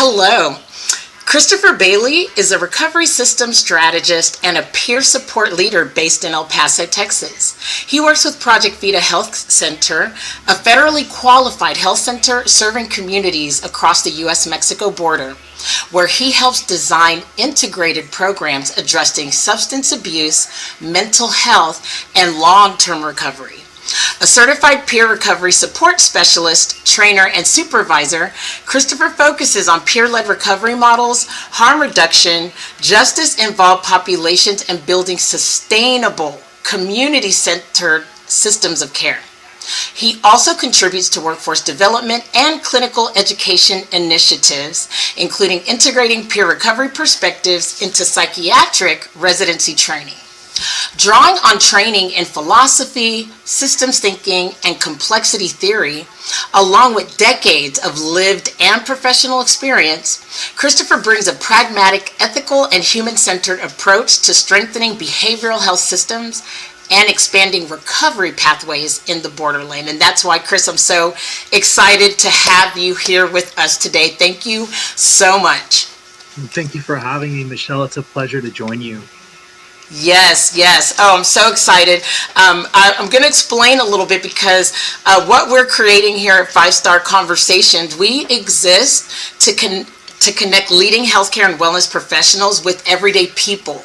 Hello. Christopher Bailey is a recovery system strategist and a peer support leader based in El Paso, Texas. He works with Project Vida Health Center, a federally qualified health center serving communities across the U.S.-Mexico border, where he helps design integrated programs addressing substance abuse, mental health, and long-term recovery. A certified peer recovery support specialist, trainer, and supervisor, Christopher focuses on peer-led recovery models, harm reduction, justice-involved populations, and building sustainable, community-centered systems of care. He also contributes to workforce development and clinical education initiatives, including integrating peer recovery perspectives into psychiatric residency training. Drawing on training in philosophy, systems thinking, and complexity theory, along with decades of lived and professional experience, Christopher brings a pragmatic, ethical, and human-centered approach to strengthening behavioral health systems and expanding recovery pathways in the borderland. And that's why, Chris, I'm so excited to have you here with us today. Thank you so much. Thank you for having me, Michelle. It's a pleasure to join you. Yes. Oh, I'm so excited. I'm going to explain a little bit because what we're creating here at 5-Star Conversations, we exist to connect leading healthcare and wellness professionals with everyday people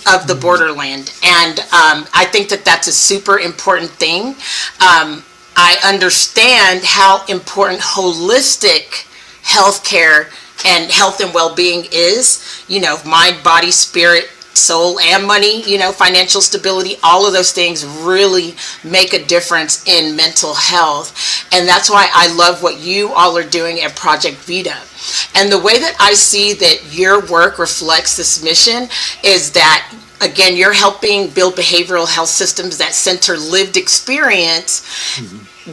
of the borderland. And I think that that's a super important thing. I understand how important holistic healthcare and health and well-being is, mind, body, spirit, soul, and money, financial stability. All of those things really make a difference in mental health. And that's why I love what you all are doing at Project Vida. And the way that I see that your work reflects this mission is that, again, you're helping build behavioral health systems that center lived experience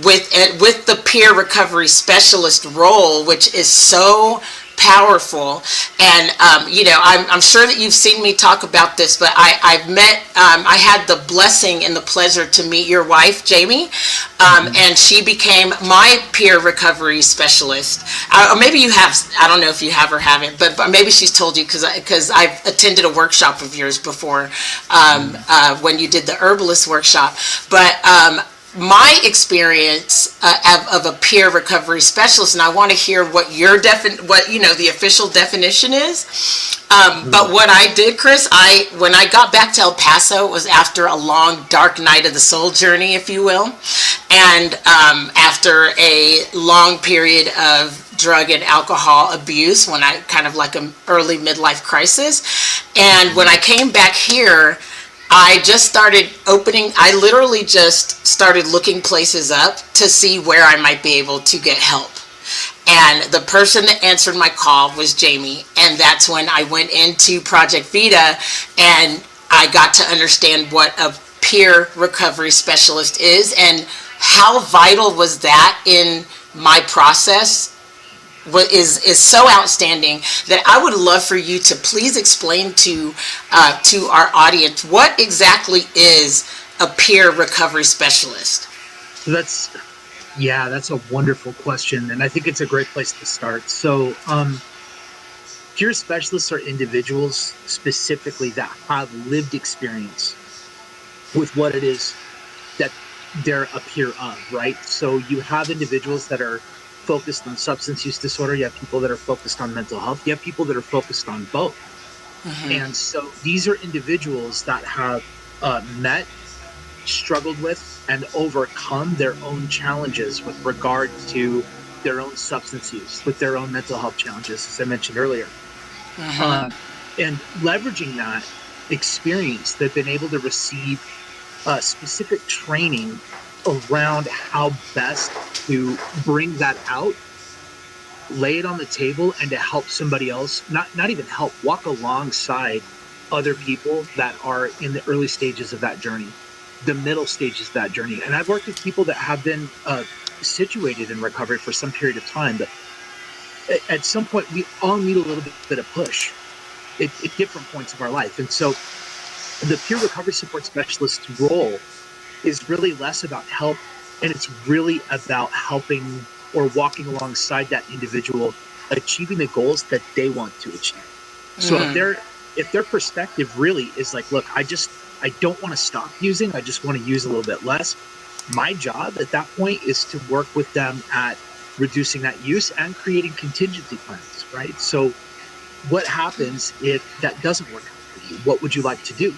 with the peer recovery specialist role, which is so powerful. And I'm sure that you've seen me talk about this, but I had the blessing and the pleasure to meet your wife, Jamie, and she became my peer recovery specialist. Or maybe you have, I don't know if you have or haven't, but maybe she's told you, because I've attended a workshop of yours before, when you did the herbalist workshop. But my experience of a peer recovery specialist, and I want to hear what the official definition is. But what I did, Chris, when I got back to El Paso, it was after a long, dark night of the soul journey, if you will, and after a long period of drug and alcohol abuse, when I kind of like an early midlife crisis. And when I came back here, I literally just started looking places up to see where I might be able to get help. And the person that answered my call was Jamie. And that's when I went into Project Vida and I got to understand what a peer recovery specialist is and how vital was that in my process. What is so outstanding that I would love for you to please explain to our audience what exactly is a peer recovery specialist. That's a wonderful question, and I think it's a great place to start. So peer specialists are individuals specifically that have lived experience with what it is that they're a peer of, right? So you have individuals that are focused on substance use disorder, you have people that are focused on mental health, you have people that are focused on both. And so these are individuals that have met, struggled with, and overcome their own challenges with regard to their own substance use, with their own mental health challenges, as I mentioned earlier. And leveraging that experience, they've been able to receive specific training around how best to bring that out, lay it on the table, and to help somebody else, not even help, walk alongside other people that are in the early stages of that journey, the middle stages of that journey. And I've worked with people that have been situated in recovery for some period of time, but at some point we all need a little bit of push at different points of our life. And so the peer recovery support specialist's role is really less about help, and it's really about helping or walking alongside that individual achieving the goals that they want to achieve. So if their perspective really is like, look, I don't want to stop using, I just want to use a little bit less. My job at that point is to work with them at reducing that use and creating contingency plans, right? So what happens if that doesn't work out for you? What would you like to do?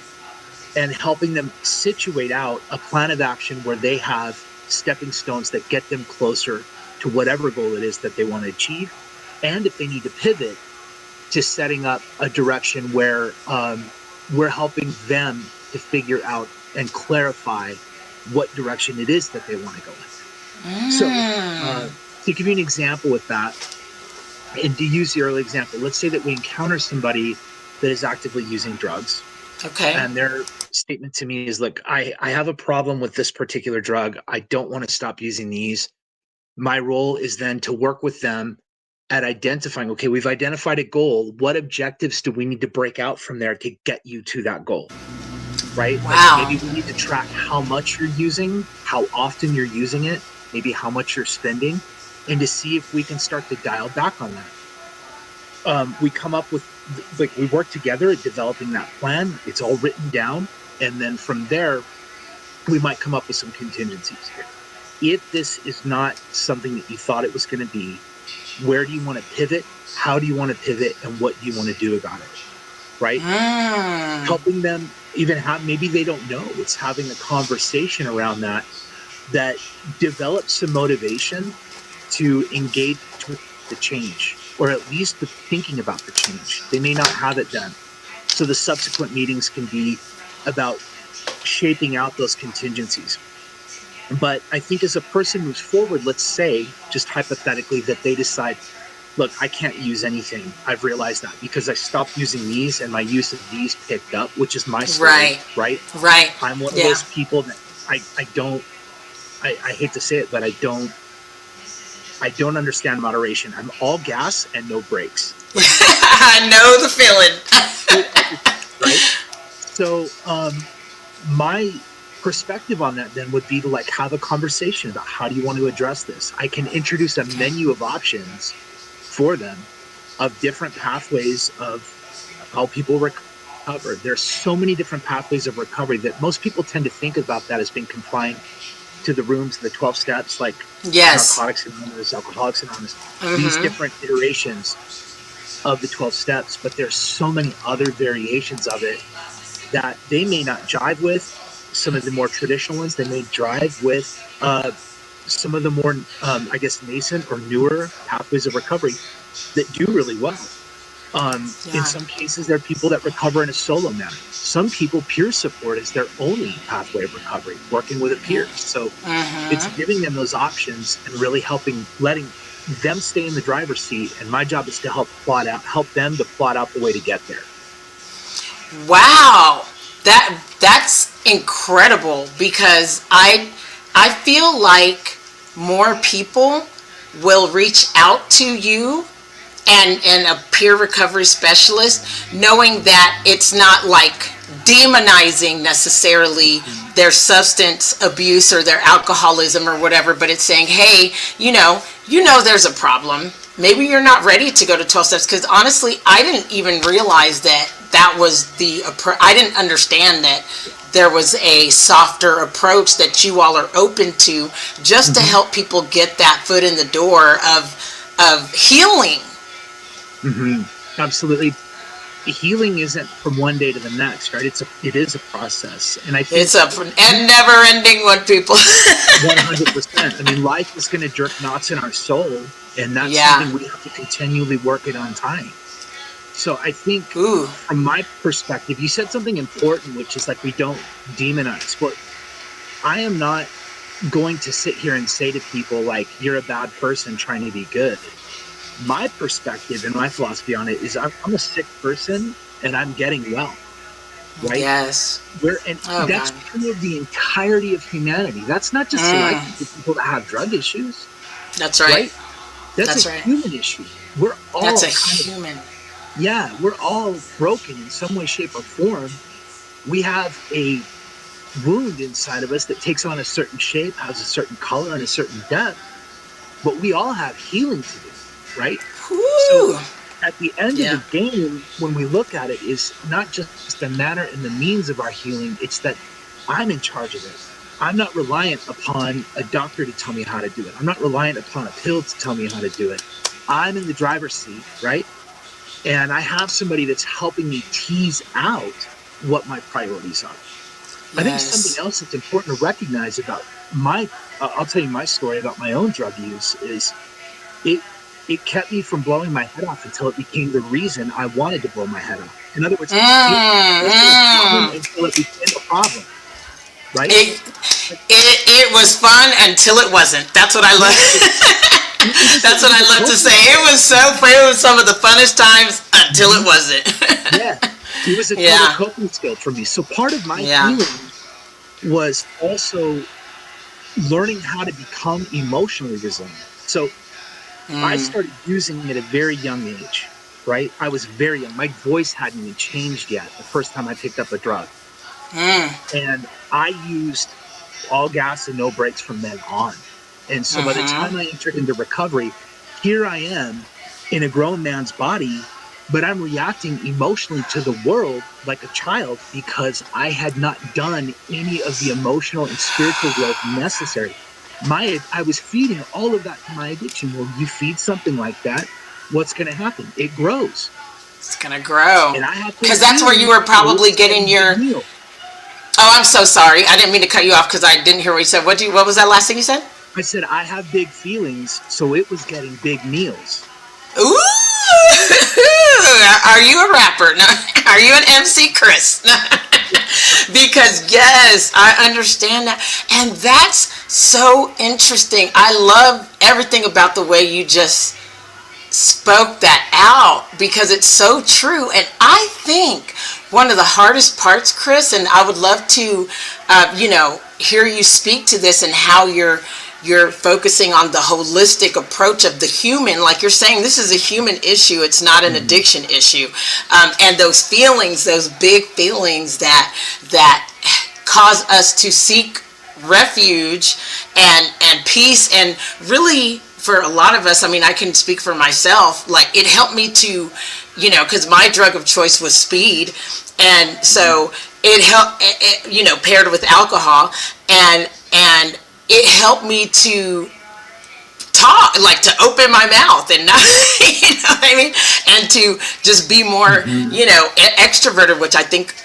And helping them situate out a plan of action where they have stepping stones that get them closer to whatever goal it is that they want to achieve. And if they need to pivot, to setting up a direction where we're helping them to figure out and clarify what direction it is that they want to go in. So to give you an example with that, and to use the early example, let's say that we encounter somebody that is actively using drugs. Okay. And their statement to me is, look, I have a problem with this particular drug. I don't want to stop using these. My role is then to work with them at identifying, okay, we've identified a goal. What objectives do we need to break out from there to get you to that goal? Right? Wow. Like maybe we need to track how much you're using, how often you're using it, maybe how much you're spending, and to see if we can start to dial back on that. We come up with, like, we work together at developing that plan. It's all written down. And then from there, we might come up with some contingencies. If this is not something that you thought it was going to be, where do you want to pivot? How do you want to pivot? And what do you want to do about it? Right? Helping them even have, maybe they don't know. It's having a conversation around that develops some motivation to engage with the change, or at least the thinking about the change. They may not have it done. So the subsequent meetings can be about shaping out those contingencies. But I think as a person moves forward, let's say, just hypothetically, that they decide, look, I can't use anything. I've realized that because I stopped using these and my use of these picked up, which is my story, right? I'm one of those people that I hate to say it, but I don't understand moderation. I'm all gas and no brakes. I know the feeling. Right? So my perspective on that then would be to like have a conversation about how do you want to address this. I can introduce a menu of options for them of different pathways of how people recover. There's so many different pathways of recovery that most people tend to think about that as being confined to the rooms, the 12 steps, like Narcotics Anonymous, Alcoholics Anonymous, these different iterations of the 12 steps. But there's so many other variations of it that they may not jive with. Some of the more traditional ones, they may drive with some of the more, I guess, nascent or newer pathways of recovery that do really well. In some cases, there are people that recover in a solo manner. Some people, peer support is their only pathway of recovery, working with a peer. So it's giving them those options and really letting them stay in the driver's seat. And my job is to help them to plot out the way to get there. Wow, that's incredible, because I feel like more people will reach out to you and a peer recovery specialist, knowing that it's not like demonizing necessarily their substance abuse or their alcoholism or whatever, but it's saying, hey, you know there's a problem. Maybe you're not ready to go to 12 steps, because honestly, I didn't even realize that was the approach. I didn't understand that there was a softer approach that you all are open to, just to help people get that foot in the door of healing. Absolutely. Healing isn't from one day to the next, right? It is a process, and I think it's a never-ending one, people. 100%. I mean, life is going to jerk knots in our soul, and that's something we have to continually work it on time. So I think, from my perspective, you said something important, which is like we don't demonize. But I am not going to sit here and say to people like, you're a bad person trying to be good. My perspective and my philosophy on it is I'm a sick person and I'm getting well, right? Yes. That's true of the entirety of humanity. That's not just selected to people that have drug issues. That's right. That's a human issue. We're all human. Yeah, we're all broken in some way, shape, or form. We have a wound inside of us that takes on a certain shape, has a certain color, and a certain depth. But we all have healing to do. right? So Whew. at the end of Yeah. the game, when we look at it, is not just the manner and the means of our healing, it's that I'm in charge of it. I'm not reliant upon a doctor to tell me how to do it. I'm not reliant upon a pill to tell me how to do it. I'm in the driver's seat, right? And I have somebody that's helping me tease out what my priorities are. I think something Yes. else that's important to recognize about I'll tell you my story about my own drug use is it it kept me from blowing my head off until it became the reason I wanted to blow my head off. In other words, it Mm, wasn't a problem mm. until it became a problem, right? It, Like, it was fun until it wasn't. That's what I love. yeah, it was That's it what was I a love to say. coping skill. It was some of the funnest times until it Mhm. wasn't. Yeah, it was a total Yeah. coping skill for me. So part of my Yeah. healing was also learning how to become emotionally resilient. So I Mm, started using it at a very young age, right? I was very young. My voice hadn't even changed yet the first time I picked up a drug. mm, And I used all gas and no brakes from then on. And so by the mm-hmm. time I entered into recovery, here I am in a grown man's body, but I'm reacting emotionally to the world like a child because I had not done any of the emotional and spiritual growth necessary. I was feeding all of that to my addiction. Well, you feed something like that, what's going to happen? It grows. It's gonna grow. And I had Because big that's where you feelings, were so it probably was getting getting big your. meals. Oh, I'm so sorry. I didn't mean to cut you off because I didn't hear what you said. What was that last thing you said? I said, I have big feelings, so it was getting big meals. Ooh. Are you a rapper? No. Are you an MC, Chris? Because yes, I understand that. And that's so interesting. I love everything about the way you just spoke that out because it's so true. And I think one of the hardest parts, Chris, and I would love to, hear you speak to this and how you're focusing on the holistic approach of the human. Like you're saying, this is a human issue. It's not an Mhm. addiction issue. And those feelings, those big feelings that cause us to seek refuge and peace and really for a lot of us, I mean, I can speak for myself, like it helped me to, because my drug of choice was speed. And Mhm. so it helped, paired with alcohol. And it helped me to talk, like to open my mouth and not, you know what I mean? And to just be more, Mhm. extroverted, which I think,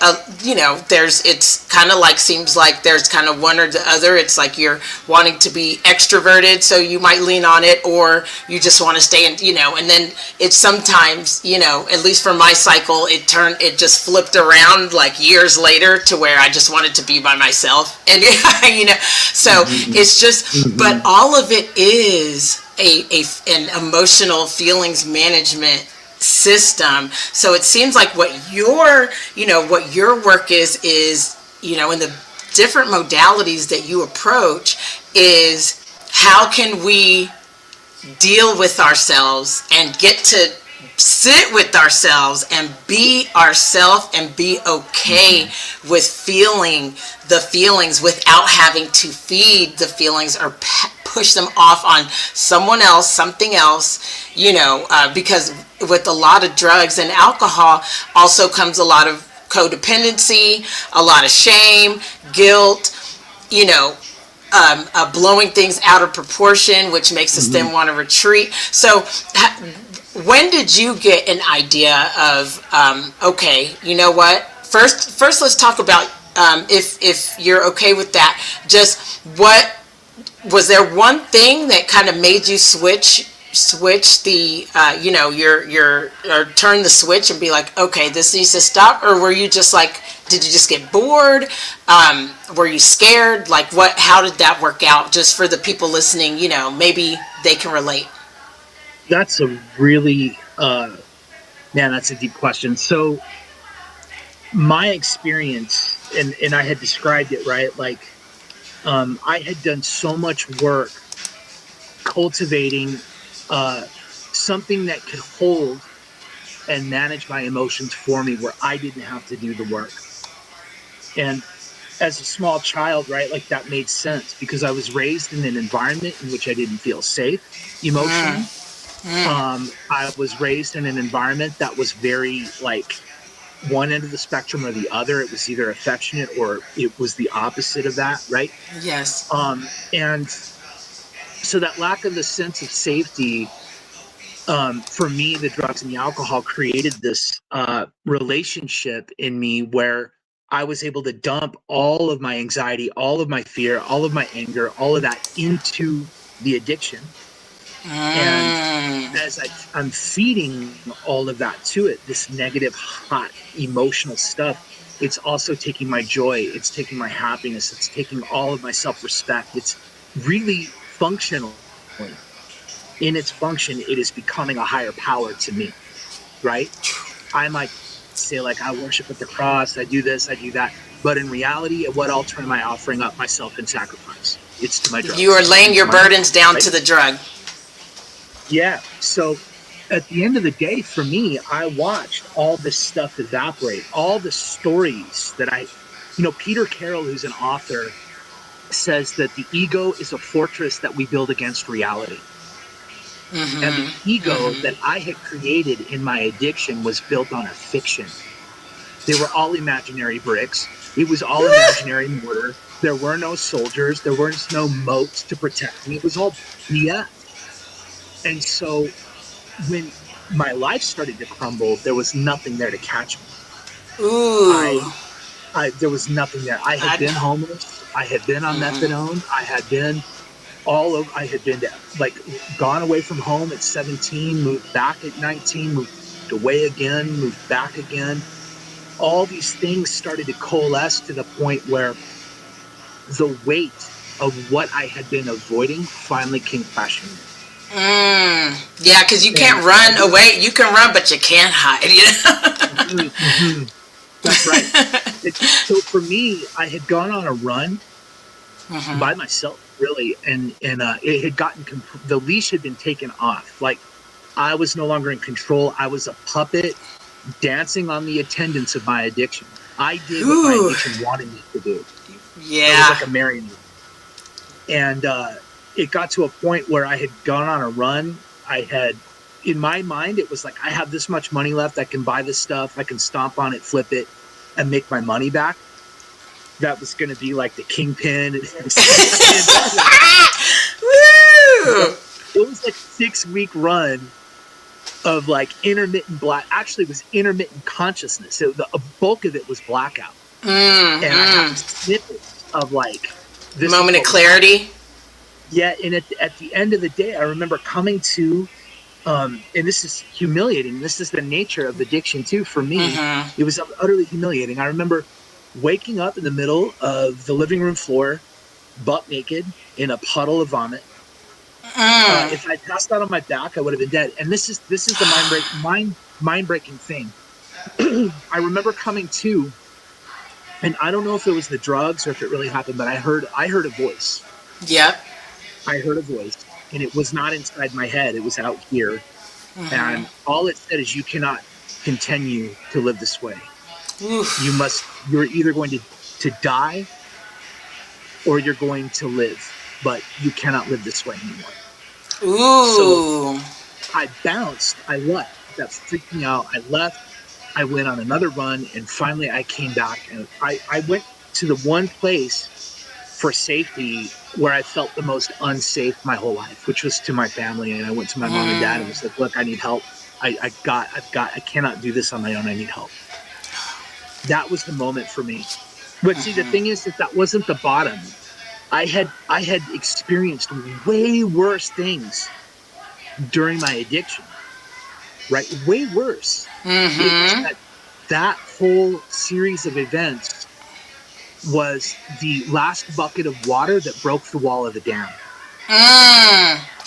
it's kind of like, seems like there's kind of one or the other. It's like you're wanting to be extroverted, so you might lean on it, or you just want to stay in, and then it's sometimes, at least for my cycle, it just flipped around like years later to where I just wanted to be by myself. And, so Mhm. it's just, but Mhm. all of it is an emotional feelings management system. So it seems like what your work is, in the different modalities that you approach is how can we deal with ourselves and get to sit with ourselves and be ourselves and be okay Mhm. with feeling the feelings without having to feed the feelings or push them off on someone else, something else, because with a lot of drugs and alcohol also comes a lot of codependency, a lot of shame, guilt, you know, blowing things out of proportion, which makes us Mhm. then want to retreat. So, when did you get an idea of okay, you know what? First, let's talk about if you're okay with that. Just what was there one thing that kind of made you switch the your or turn the switch and be like, okay, this needs to stop, or were you just like, did you just get bored, were you scared, like what, how did that work out, just for the people listening, maybe they can relate. That's a really, man, that's a deep question. So my experience, and I had described it right, like I had done so much work cultivating uh, something that could hold and manage my emotions for me, where I didn't have to do the work. And as a small child, right, like that made sense because I was raised in an environment in which I didn't feel safe emotionally. I was raised in an environment that was very like one end of the spectrum or the other. It was either affectionate or it was the opposite of that, right? Yes. And so that lack of the sense of safety, for me, the drugs and the alcohol created this relationship in me where I was able to dump all of my anxiety, all of my fear, all of my anger, all of that into the addiction. And Mm. as I'm feeding all of that to it, this negative, hot, emotional stuff, it's also taking my joy, it's taking my happiness, it's taking all of my self respect. It's really functionally, in its function, it is becoming a higher power to me, right? I might say, like, I worship at the cross, I do this, I do that. But in reality, at what altar am I offering up myself in sacrifice? It's to my You are drugs laying and to your my burdens alcohol, down right? to the drug. Yeah. So at the end of the day, for me, I watched all this stuff evaporate, all the stories that Peter Carroll, who's an author, says that the ego is a fortress that we build against reality. And the ego that I had created in my addiction was built on a fiction. They were all imaginary bricks. It was all imaginary mortar. There were no soldiers. There was no moats to protect me. It was all BS. And so when my life started to crumble, there was nothing there to catch me. Ooh. I, there was nothing there. I had I, been homeless. I had been on methadone. I had been to, like, gone away from home at 17, moved back at 19, moved away again, moved back again. All these things started to coalesce to the point where the weight of what I had been avoiding finally came crashing in. yeah, because you And can't I run did. away. You can run, but you can't hide. Mm-hmm. That's right. So for me, I had gone on a run by myself, really, and it had the leash had been taken off. Like, I was no longer in control. I was a puppet dancing on the attendance of my addiction. I did what my Ooh. addiction wanted me to do. I was Yeah. like a marionette, and it got to a point where I had gone on a run. In my mind, it was like, I have this much money left. I can buy this stuff. I can stomp on it, flip it, and make my money back. That was going to be like the kingpin. Woo. But it was like a 6-week run of like intermittent actually, it was intermittent consciousness. So a bulk of it was blackout. And I have snippets of like, this is Moment of what was happening. clarity. Yeah. And at the end of the day, I remember coming to, and this is humiliating. This is the nature of addiction too. For me, it was utterly humiliating. I remember waking up in the middle of the living room floor, butt naked, in a puddle of vomit. If I passed out on my back, I would have been dead. And this is the mind breaking thing. I remember coming to, and I don't know if it was the drugs or if it really happened, but I heard a voice. Yep. I heard a voice, and it was not inside my head. It was out here. And all it said is, you cannot continue to live this way. Oof. You're either going to die or you're going to live, but you cannot live this way anymore. So Ooh. I bounced, I left. That freaked me out. I left, I went on another run, and finally I came back, and I went to the one place for safety where I felt the most unsafe my whole life, which was to my family. And I went to my mom and dad and was like, look, I need help. I cannot do this on my own. I need help. That was the moment for me. But see, the thing is that that wasn't the bottom. I had experienced way worse things during my addiction, right? Way worse. It was that whole series of events was the last bucket of water that broke the wall of the dam.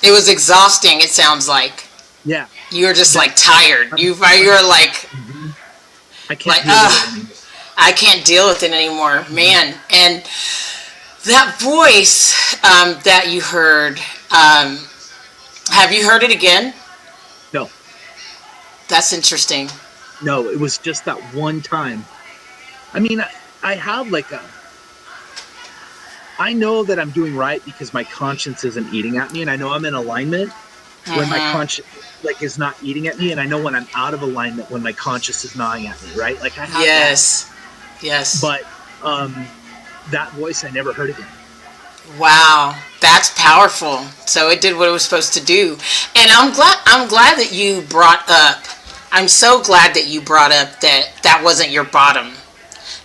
It was exhausting. It sounds like Yeah, you were just that like tired. You I'm- were like mhm. I can't like deal with it anymore. I can't deal with it anymore, Mhm. man. And that voice that you heard, have you heard it again? No, That's interesting. no, it was just that one time. I mean, I have like I know that I'm doing right because my conscience isn't eating at me, and I know I'm in alignment. when my Mm-hmm. conscience like is not eating at me, and I know when I'm out of alignment when my conscience is gnawing at me, right? Like I have that, Yes. Yes. but um, that voice I never heard again. Wow, that's powerful. So it did what it was supposed to do. And I'm glad that you brought up I'm so glad that you brought up that that wasn't your bottom,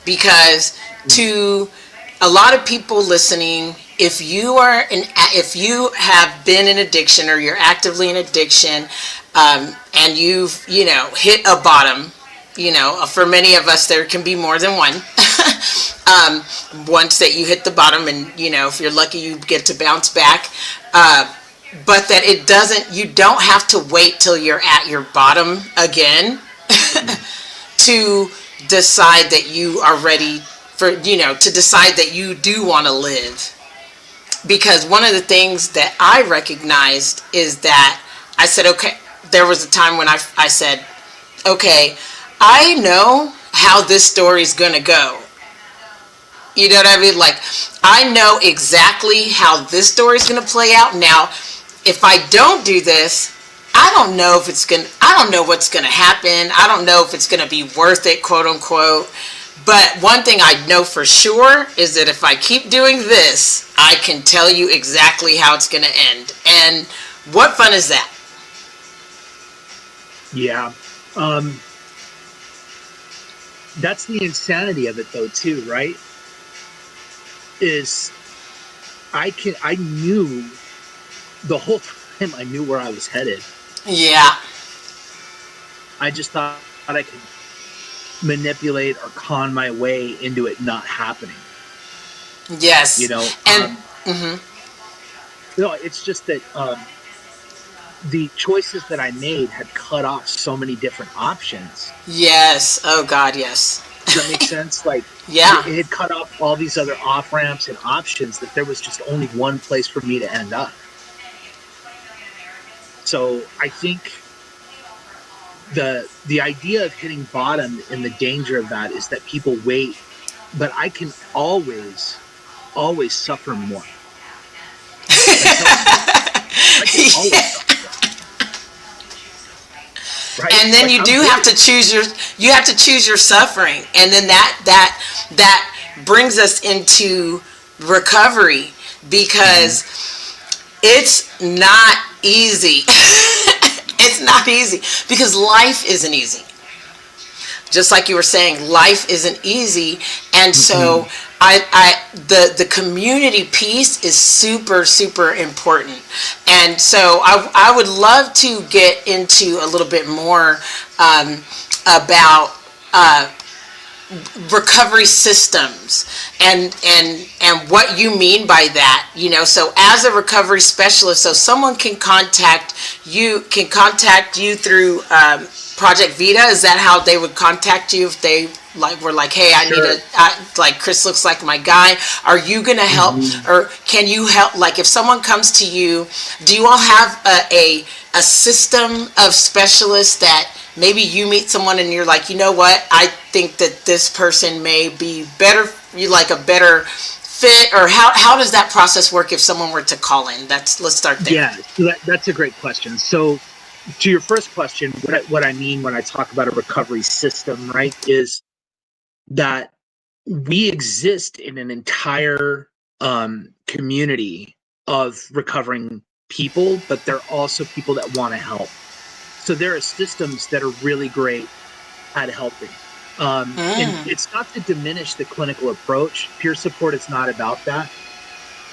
because to a lot of people listening, if you have been in addiction or you're actively in addiction, and you've hit a bottom, for many of us there can be more than one. um, Once that you hit the bottom, and if you're lucky you get to bounce back, but that you don't have to wait till you're at your bottom again to decide that you are ready to decide that you do want to live. Because one of the things that I recognized is that I said, okay, there was a time when I said, okay, I know how this story's going to go. You know what I mean? Like, I know exactly how this story's going to play out. Now, if I don't do this, I don't know what's going to happen. I don't know if it's going to be worth it, quote unquote. But one thing I know for sure is that if I keep doing this, I can tell you exactly how it's going to end. And what fun is that? Yeah. That's the insanity of it though too, right? Is I knew the whole time, I knew where I was headed. Yeah. I just thought I could manipulate or con my way into it not happening. Yes. You know, And mhm. no, it's just that the choices that I made had cut off so many different options. Yes. Oh God, yes. Does that make sense? Like Yeah. it had cut off all these other off ramps and options that there was just only one place for me to end up. So I think the idea of hitting bottom and the danger of that is that people wait, but I can always suffer more. I can always suffer more, right? And then Like you do have to choose your suffering, and then that brings us into recovery, because it's not easy. It's not easy because life isn't easy. Just like you were saying, life isn't easy. And so the community piece is super, super important. And so I would love to get into a little bit more about recovery systems and what you mean by that. So as a recovery specialist, so someone can contact you through Project Vida. Is that how they would contact you if they were like, hey, I Sure. need like Chris looks like my guy? Are you gonna help, or can you help? Like, if someone comes to you, do you all have a system of specialists that maybe you meet someone and you're like, you know what, I think that this person may be better, you like a better fit? Or how does that process work if someone were to call in? Let's start there. Yeah, so that's a great question. So to your first question, what I mean when I talk about a recovery system, right, is that we exist in an entire community of recovering people, but there are also people that want to help. So there are systems that are really great at helping. And it's not to diminish the clinical approach. Peer support is not about that.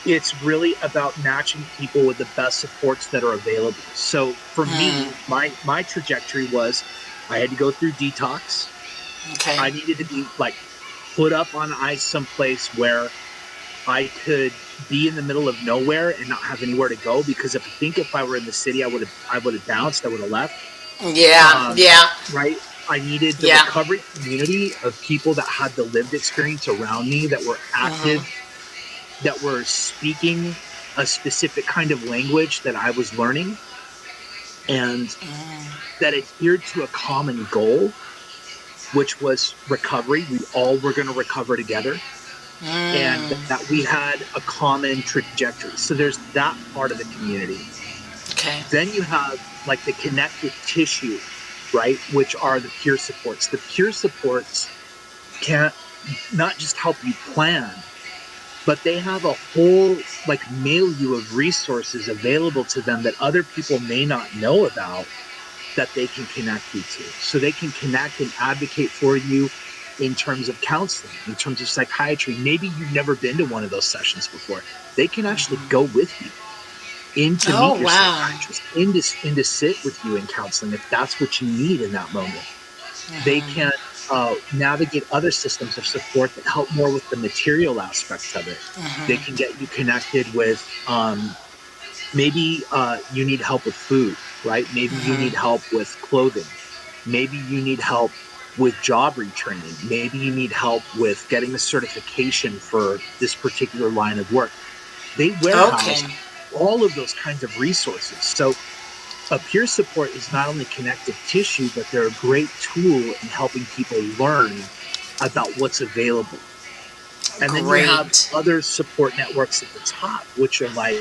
It's really about matching people with the best supports that are available. So for me, my trajectory was I had to go through detox. Okay. I needed to be put up on ice someplace where I could be in the middle of nowhere and not have anywhere to go, because if I were in the city, I would have bounced, I would have left. Yeah. Right. I needed the recovery community of people that had the lived experience around me, that were active, that were speaking a specific kind of language that I was learning, and that adhered to a common goal, which was recovery. We all were going to recover together. And that we had a common trajectory. So there's that part of the community. Okay. Then you have like the connective tissue, right? Which are the peer supports. The peer supports can not just help you plan, but they have a whole like milieu of resources available to them that other people may not know about, that they can connect you to. So they can connect and advocate for you in terms of counseling, in terms of psychiatry. Maybe you've never been to one of those sessions before. They can actually go with you in to Oh, meet your wow. psychiatrist, in to sit with you in counseling if that's what you need in that moment. They can navigate other systems of support that help more with the material aspects of it. They can get you connected with maybe you need help with food, right? Maybe you need help with clothing. Maybe you need help with job retraining. Maybe you need help with getting a certification for this particular line of work. They warehouse Okay. all of those kinds of resources. So a peer support is not only connective tissue, but they're a great tool in helping people learn about what's available. And then you have Great. other support networks at the top, which are like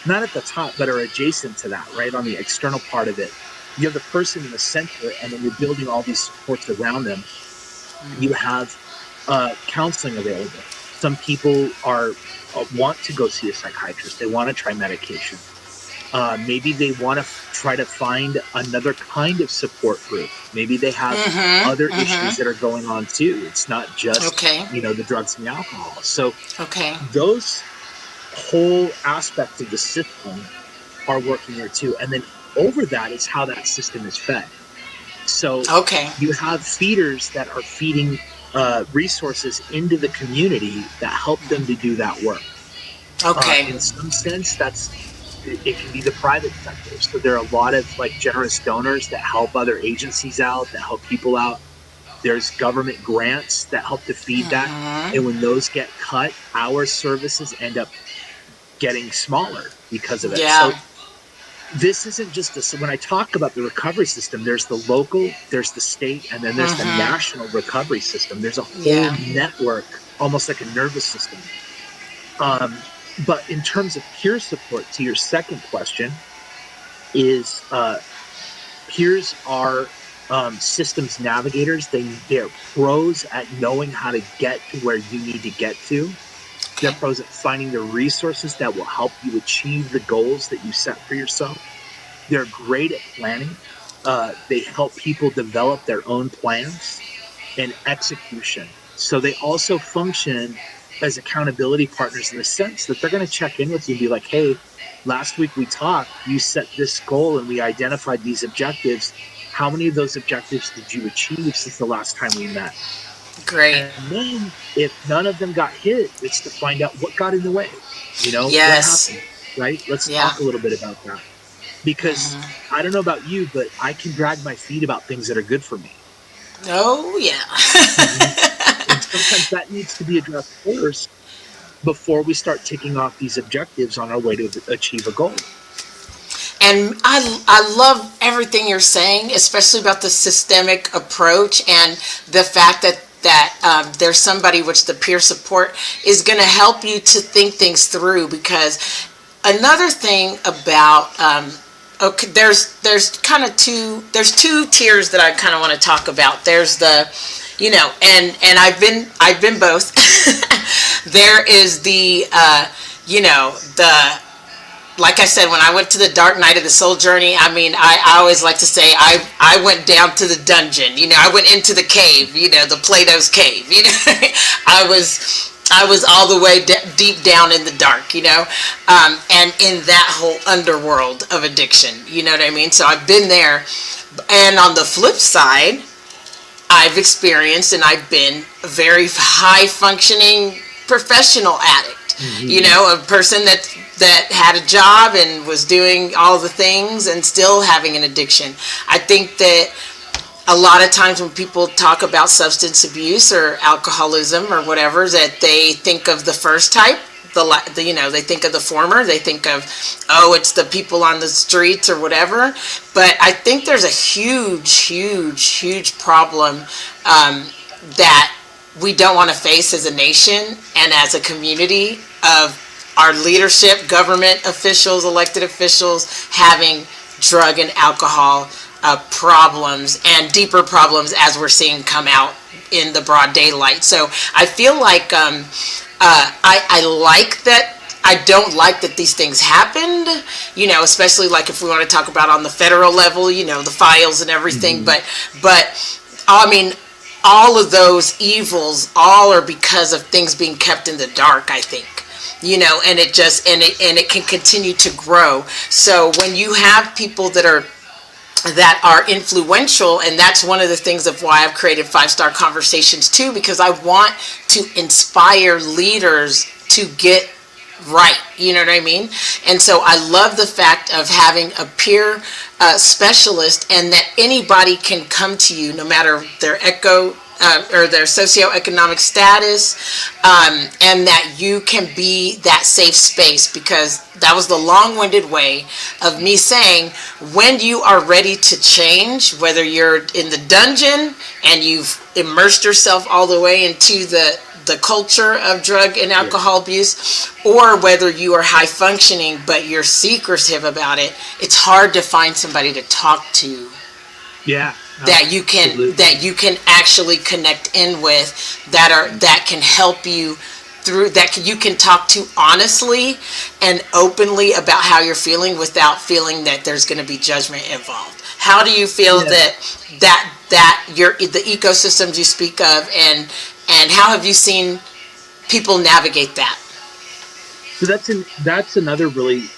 not at the top, but are adjacent to that, right? On the external part of it. You have the person in the center, and then you're building all these supports around them. You have counseling available. Some people are want to go see a psychiatrist. They want to try medication. Maybe they want to try to find another kind of support group. Maybe they have other issues that are going on too. It's not just, Okay. the drugs and the alcohol. So Okay. those whole aspects of the system are working there too. And then over that is how that system is fed. So Okay. you have feeders that are feeding resources into the community that help them to do that work. Okay. In some sense, it can be the private sector. So there are a lot of like generous donors that help other agencies out, that help people out. There's government grants that help to feed that. And when those get cut, our services end up getting smaller because of it. Yeah. So this isn't just when I talk about the recovery system, there's the local, there's the state, and then there's the national recovery system. There's a whole Yeah. network, almost like a nervous system. But in terms of peer support, to your second question, is peers are systems navigators. They're pros at knowing how to get to where you need to get to. They're Okay. pros at finding the resources that will help you achieve the goals that you set for yourself. They're great at planning. They help people develop their own plans and execution. So they also function as accountability partners in the sense that they're going to check in with you and be like, hey, last week we talked, you set this goal and we identified these objectives. How many of those objectives did you achieve since the last time we met? Great. And then if none of them got hit, it's to find out what got in the way. What Yes. happened, right? Let's Yeah. talk a little bit about that. Because I don't know about you, but I can drag my feet about things that are good for me. Oh, yeah. Mhm. And sometimes that needs to be addressed first before we start ticking off these objectives on our way to achieve a goal. And I love everything you're saying, especially about the systemic approach and the fact that there's somebody, which the peer support is going to help you to think things through. Because another thing about okay, there's kind of two tiers that I kind of want to talk about. There's the, and I've been both. There is the the, like I said, when I went to the dark night of the soul journey, I mean, I always like to say I went down to the dungeon. I went into the cave. The Plato's cave. I was all the way deep down in the dark. And in that whole underworld of addiction. You know what I mean? So I've been there. And on the flip side, I've experienced and I've been a very high functioning professional addict. A person that had a job and was doing all the things and still having an addiction. I think that a lot of times when people talk about substance abuse or alcoholism or whatever, that they think of the first type. They think of the former. They think of, oh, it's the people on the streets or whatever. But I think there's a huge problem that we don't want to face as a nation and as a community of our leadership, government officials, elected officials, having drug and alcohol problems and deeper problems as we're seeing come out in the broad daylight. So I feel like I like that. I don't like that these things happened, especially like if we want to talk about on the federal level, the files and everything. But I mean, all of those evils all are because of things being kept in the dark, I think. And it can continue to grow. So when you have people that are influential, and that's one of the things of why I've created 5-Star Conversations too, because I want to inspire leaders to get right. You know what I mean? And so I love the fact of having a peer specialist, and that anybody can come to you no matter their or their socioeconomic status, and that you can be that safe space, because that was the long-winded way of me saying, when you are ready to change, whether you're in the dungeon and you've immersed yourself all the way into the culture of drug and alcohol abuse, or whether you are high functioning but you're secretive about it, it's hard to find somebody to talk to. Yeah. That you can actually connect in with, that can help you through, you can talk to honestly and openly about how you're feeling without feeling that there's going to be judgment involved. How do you feel that the ecosystems you speak of, and how have you seen people navigate that? So that's another really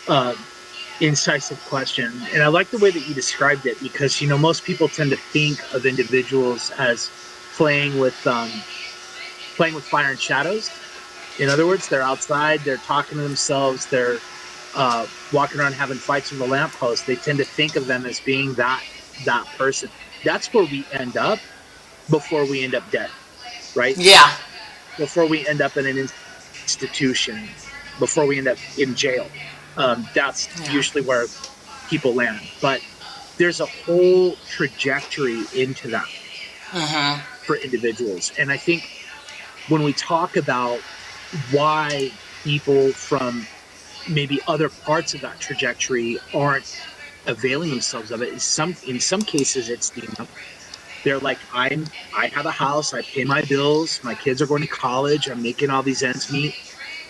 incisive question, and I like the way that you described it, because most people tend to think of individuals as playing with fire and shadows. In other words, they're outside, they're talking to themselves, they're walking around having fights with a lamppost. They tend to think of them as being that person. That's where we end up before we end up dead, right? Yeah. Before we end up in an institution, before we end up in jail. That's usually where people land. But there's a whole trajectory into that for individuals. And I think when we talk about why people from maybe other parts of that trajectory aren't availing themselves of it, in some cases it's they're like, I have a house, I pay my bills, my kids are going to college, I'm making all these ends meet,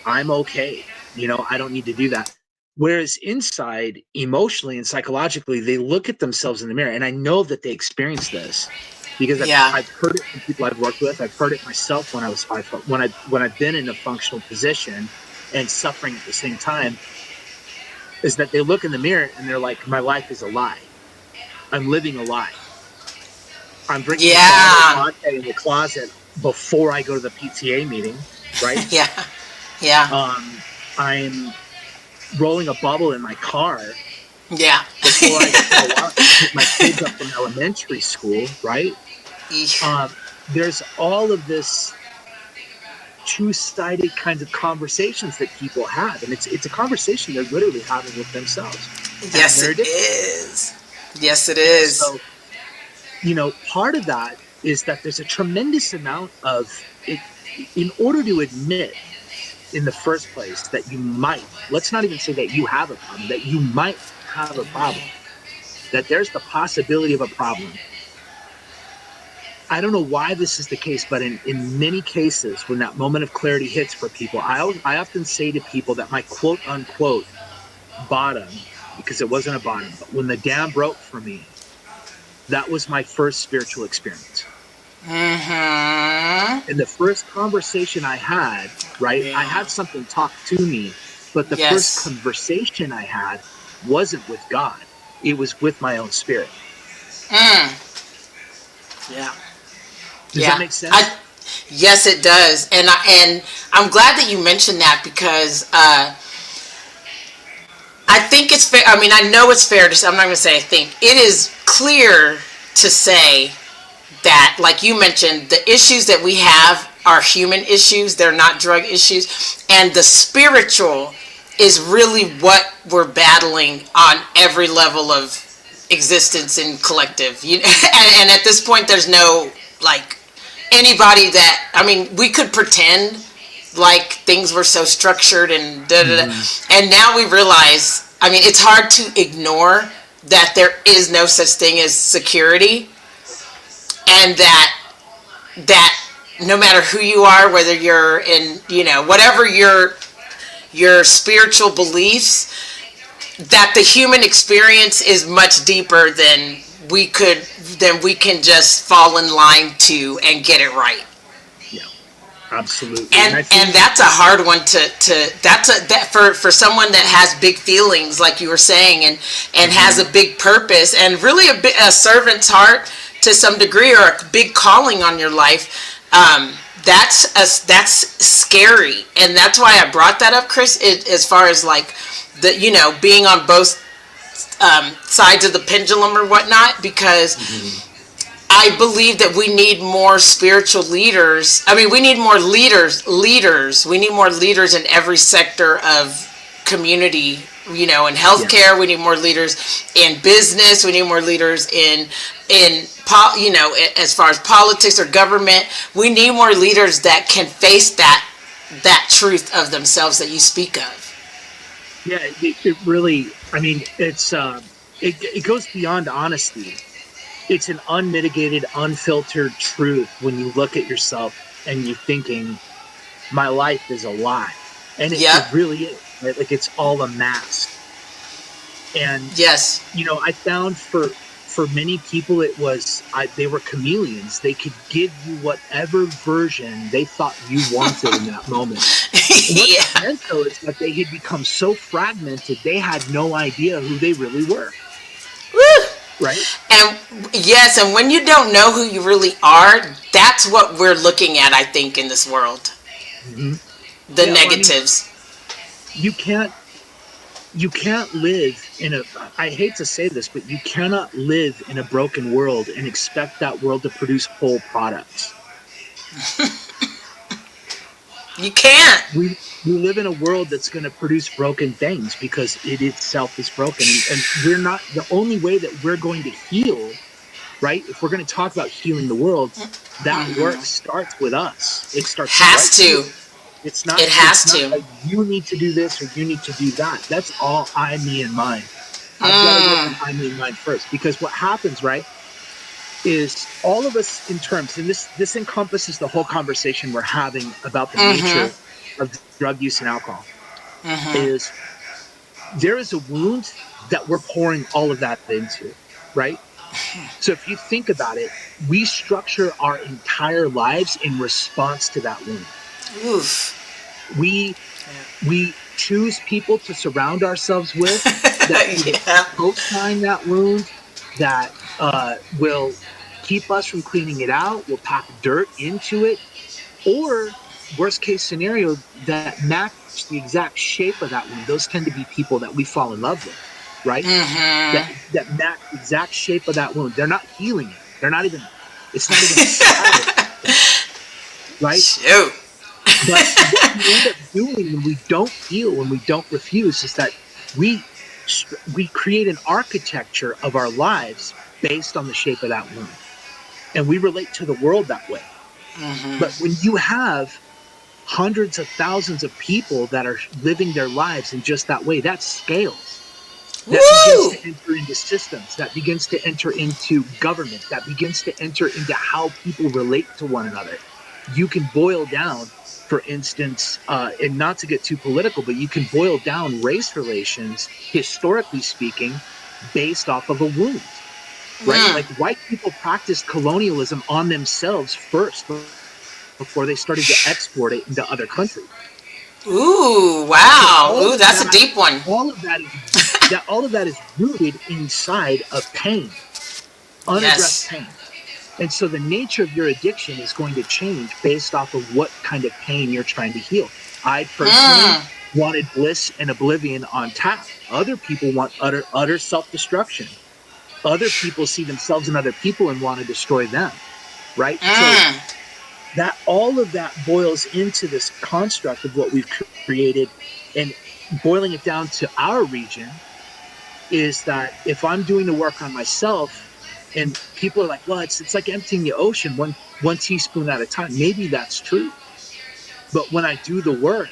I'm okay, I don't need to do that. Whereas inside, emotionally and psychologically, they look at themselves in the mirror, and I know that they experience this because I've heard it from people I've worked with. I've heard it myself when I was 5 foot. When I've been in a functional position and suffering at the same time, is that they look in the mirror and they're like, my life is a lie. I'm living a lie. I'm drinking vodka in the closet before I go to the PTA meeting, right? Yeah. I'm rolling a bubble in my car. Yeah. Before I go out and pick my kids up from elementary school, right? There's all of this two-sided kinds of conversations that people have, and it's a conversation they're literally having with themselves. Yes, it is. Yes, it is. So, part of that is that there's a tremendous amount of it. In order to admit in the first place that you might, let's not even say that you have a problem, that you might have a problem, that there's the possibility of a problem. I don't know why this is the case, but in many cases, when that moment of clarity hits for people, I often say to people that my quote unquote bottom, because it wasn't a bottom, but when the dam broke for me, that was my first spiritual experience. And the first conversation I had, right? I had something talk to me, but the first conversation I had wasn't with God. It was with my own spirit. Yeah. Does that make sense? Yes, it does. And I'm glad that you mentioned that, because I think it's fair. I mean, I know it's fair to say, I'm not going to say I think. It is clear to say that, like you mentioned, the issues that we have are human issues. They're not drug issues. And the spiritual is really what we're battling on every level of existence and collective. And at this point, there's no, like, anybody that, I mean, we could pretend like things were so structured and da da da. Hmm. And now we realize, I mean, it's hard to ignore that there is no such thing as security, and that no matter who you are, whether you're in, whatever your spiritual beliefs, that the human experience is much deeper than we can just fall in line to and get it right. Yeah, absolutely. And and I and think, that's a hard one to that for someone that has big feelings, like you were saying, and has a mhm, big purpose and really a servant's heart to some degree, or a big calling on your life. That's scary, and that's why I brought that up, Chris, as far as like the being on both sides of the pendulum or whatnot, because mhm, I believe that we need more spiritual leaders. I mean, we need more leaders. We need more leaders in every sector of community, in yeah, healthcare. We need more leaders in business. We need more leaders as far as politics or government. We need more leaders that can face that truth of themselves that you speak of. yeah. It really, I mean, it goes beyond honesty. It's an unmitigated, unfiltered truth when you look at yourself and you're thinking, my life is a lie. And it Yep. really is, right? Like it's all a mask. And Yes. I found for many people they were chameleons. They could give you whatever version they thought you wanted in that moment. And what that Yeah. meant though is that they had become so fragmented they had no idea who they really were, Woo. right? And yes, and when you don't know who you really are, that's what we're looking at, I think, in this world. Hmm. The Yeah, well, I mean, negatives. you can't you can't live in a I hate to say this, but you cannot live in a broken world and expect that world to produce whole products. You can't. We live in a world that's going to produce broken things because it itself is broken, and we're not the only way that we're going to heal, right? If we're going to talk about healing the world, that work starts with us. It starts right Has here. to. It's It not has to. like you need to do this or you need to do that. That's all I, me, and mine. I've got to work on I, me, and mine first, because what happens, right, is all of us in terms, and this encompasses the whole conversation we're having about the nature of drug use and alcohol, is there is a wound that we're pouring all of that into, right? So if you think about it, we structure our entire lives in response to that wound. Oof. We we choose people to surround ourselves with that either Yeah. co-sign that wound, that will keep us from cleaning it out, will pack dirt into it, or worst case scenario, that match the exact shape of that wound. Those tend to be people that we fall in love with, right? That match the exact shape of that wound. They're not healing it. They're not even. It's not even a scar, right? Shoot. But what we end up doing when we don't heal, when we don't refuse, is that we we create an architecture of our lives based on the shape of that wound, and we relate to the world that way. But when you have hundreds of thousands of people that are living their lives in just that way, that scales. That begins Woo. to enter into systems, that begins to enter into government, that begins to enter into how people relate to one another. You can boil down, for instance, and not to get too political, but you can boil down race relations, historically speaking, based off of a wound, right? Like white people practiced colonialism on themselves first before they started to export it into other countries. Ooh. So Wow. Ooh, that's a deep one. all of that is all of that is rooted inside of pain, unaddressed Yes. pain. And so the nature of your addiction is going to change based off of what kind of pain you're trying to heal. I personally wanted bliss and oblivion on tap. Other people want utter self-destruction. Other people see themselves in other people and want to destroy them, right? So that all of that boils into this construct of what we've created, and boiling it down to our region is that if I'm doing the work on myself, and people are like, well, it's like emptying the ocean one teaspoon at a time. Maybe that's true. But when I do the work,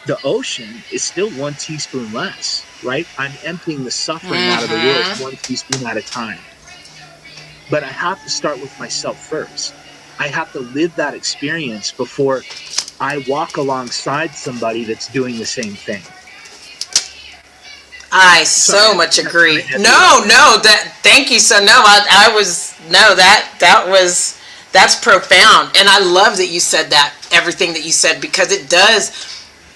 the ocean is still 1 teaspoon less, right? I'm emptying the suffering out of the world 1 teaspoon at a time. But I have to start with myself first. I have to live that experience before I walk alongside somebody that's doing the same thing. I so much agree. Thank you. So that's profound. And I love that you said that, everything that you said, because it does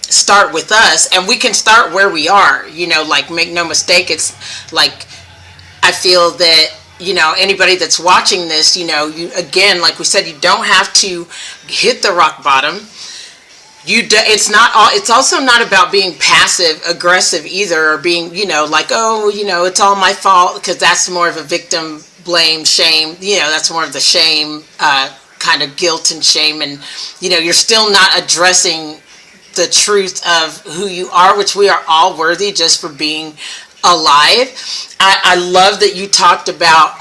start with us, and we can start where we are, like, make no mistake. It's like, I feel that, anybody that's watching this, you, again, like we said, you don't have to hit the rock bottom. It's also not about being passive aggressive either, or being, like, oh, it's all my fault, because that's more of a victim blame, shame, that's more of the shame, kind of guilt and shame. And, you're still not addressing the truth of who you are, which we are all worthy just for being alive. I love that you talked about,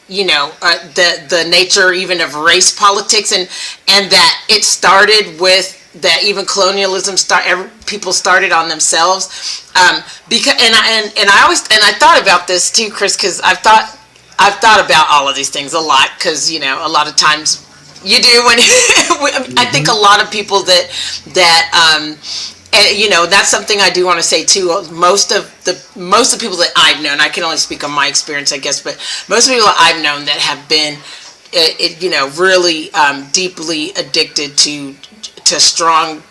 the nature even of race politics, and that it started with that, even colonialism people started on themselves, because I thought about this too, Chris, because I've thought about all of these things a lot, because a lot of times you do when I think a lot of people that that's something I do want to say too. Most of the people that I've known, I can only speak on my experience, I guess, but most of the people that I've known that have been, really deeply addicted to strong,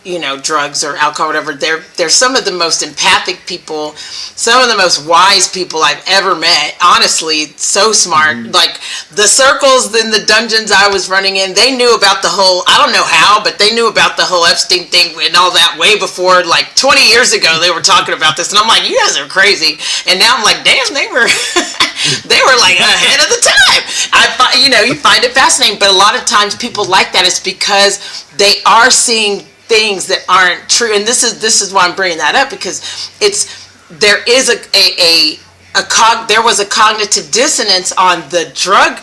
drugs or alcohol, whatever. They're some of the most empathic people, some of the most wise people I've ever met. Honestly, so smart. Like, the circles in the dungeons I was running in, they knew about the whole, I don't know how, but they knew about the whole Epstein thing and all that way before, like 20 years ago, they were talking about this. And I'm like, you guys are crazy. And now I'm like, damn, they were like ahead of the time. You find it fascinating, but a lot of times people like that, it's because they are seeing things that aren't true. And this is why I'm bringing that up, because there was a cognitive dissonance on the drug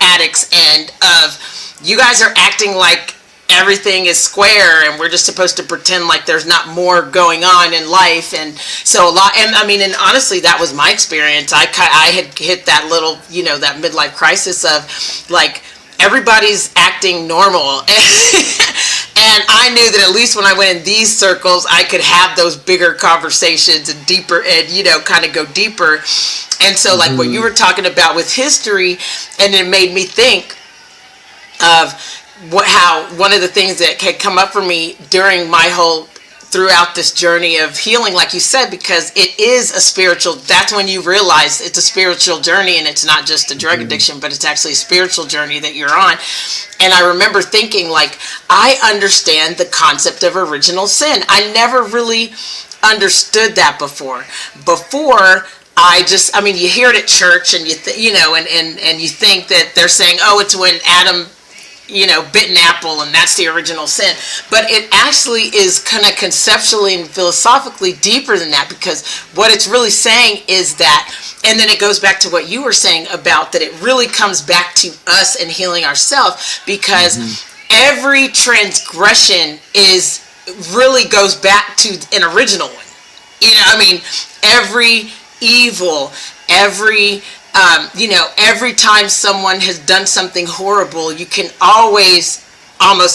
addicts end of, you guys are acting like everything is square and we're just supposed to pretend like there's not more going on in life. And so and honestly, that was my experience. I had hit that little, that midlife crisis of, like, everybody's acting normal. And I knew that at least when I went in these circles, I could have those bigger conversations and deeper, and, kind of go deeper. And so, like, what you were talking about with history, and it made me think of how one of the things that had come up for me during my throughout this journey of healing, like you said, because it is a spiritual, that's when you realize it's a spiritual journey, and it's not just a drug addiction, but it's actually a spiritual journey that you're on. And I remember thinking, like, I understand the concept of original sin. I never really understood that before. You hear it at church, and and you think that they're saying, oh, it's when Adam bit an apple and that's the original sin. But it actually is kind of conceptually and philosophically deeper than that, because what it's really saying is that, and then it goes back to what you were saying about that, it really comes back to us and healing ourselves, because every transgression really goes back to an original one. Every evil, every time someone has done something horrible, you can almost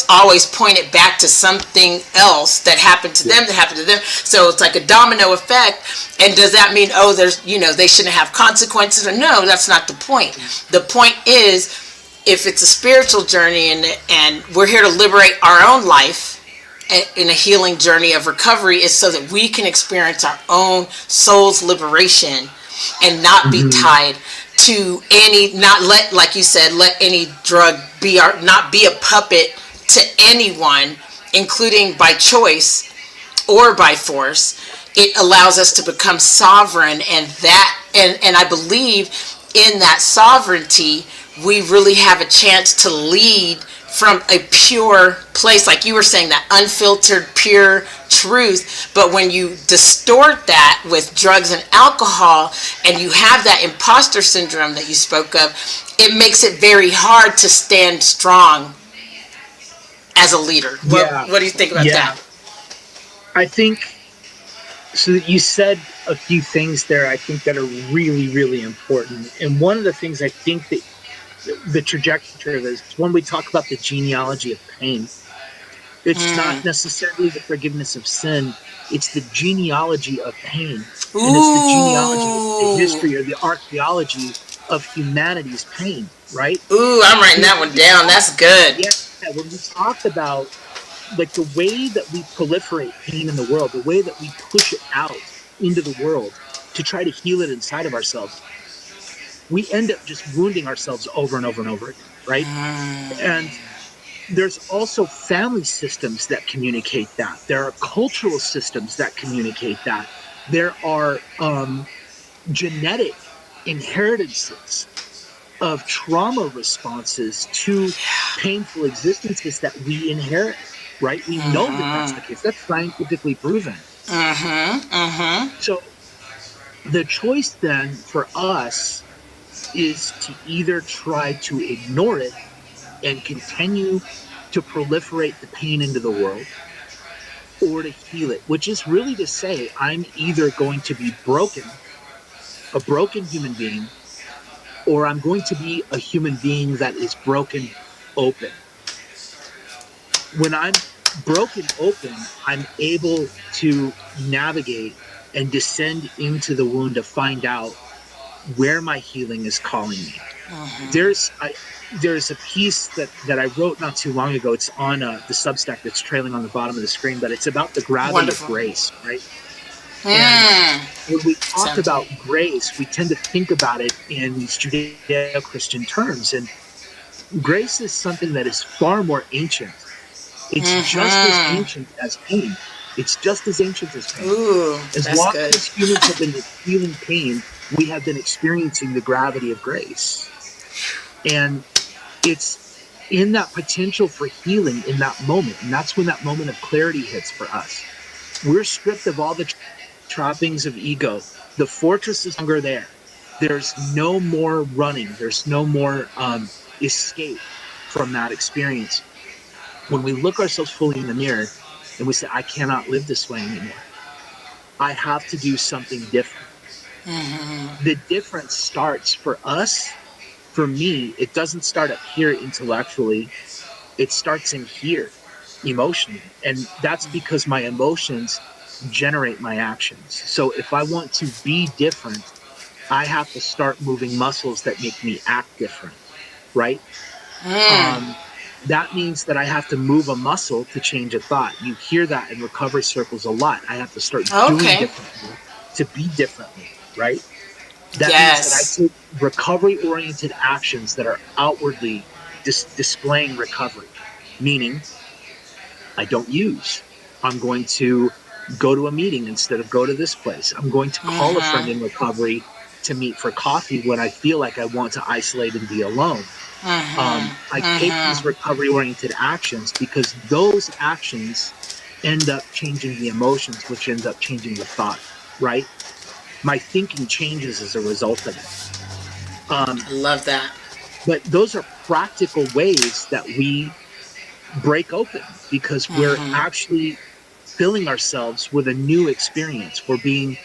always point it back to something else that happened to them, So it's like a domino effect. And does that mean, they shouldn't have consequences? Or no, that's not the point. The point is, if it's a spiritual journey and we're here to liberate our own life in a healing journey of recovery, is so that we can experience our own soul's liberation and not be tied to like you said, let any drug not be a puppet to anyone, including by choice or by force. It allows us to become sovereign, and I believe in that sovereignty, we really have a chance to lead from a pure place, like you were saying, that unfiltered, pure truth. But when you distort that with drugs and alcohol, and you have that imposter syndrome that you spoke of, it makes it very hard to stand strong as a leader? Yeah. What do you think about Yeah. that? I think so. You said a few things there, I think, that are really, really important. And one of the things I think that the trajectory of is when we talk about the genealogy of pain, it's not necessarily the forgiveness of sin, it's the genealogy of pain. And it's the genealogy, the Ooh. history or the archaeology of humanity's pain, right? Ooh, I'm writing So that one down. That's good. yeah, when we talk about like the way that we proliferate pain in the world, the way that we push it out into the world to try to heal it inside of ourselves, we end up just wounding ourselves over and over and over again, right? And there's also family systems that communicate that. There are cultural systems that communicate that. There are genetic inheritances of trauma responses to painful existences that we inherit, right? We know that that's the case. That's scientifically proven. So the choice then for us is to either try to ignore it and continue to proliferate the pain into the world, or to heal it, which is really to say, I'm either going to be broken, a broken human being, or I'm going to be a human being that is broken open. When I'm broken open, I'm able to navigate and descend into the wound to find out where my healing is calling me. There's a piece that I wrote not too long ago. It's on the Substack that's trailing on the bottom of the screen, but it's about the gravity of Wonderful. grace, right? And when we talk Sounds good. about grace, we tend to think about it in these Judeo-Christian terms, and grace is something that is far more ancient. It's just as ancient as pain. It's just as ancient as pain. Ooh, As that's long good. as humans have been feeling pain, we have been experiencing the gravity of grace. And it's in that potential for healing in that moment. And that's when that moment of clarity hits for us. We're stripped of all the trappings of ego. The fortress is no longer there. There's no more running. There's no more escape from that experience. When we look ourselves fully in the mirror and we say, I cannot live this way anymore. I have to do something different. The difference starts for us. For me, it doesn't start up here intellectually. It starts in here emotionally. And that's because my emotions generate my actions. So if I want to be different, I have to start moving muscles that make me act different, right? That means that I have to move a muscle to change a thought. You hear that in recovery circles a lot. I have to start doing Okay. differently to be differently, right? That means that I Yes. take recovery oriented actions that are outwardly displaying recovery, meaning I don't use. I'm going to go to a meeting instead of go to this place. I'm going to call a friend in recovery to meet for coffee when I feel like I want to isolate and be alone. I take these recovery oriented actions because those actions end up changing the emotions, which ends up changing the thought, right? My thinking changes as a result of it. I love that. But those are practical ways that we break open because we're actually filling ourselves with a new experience. We're being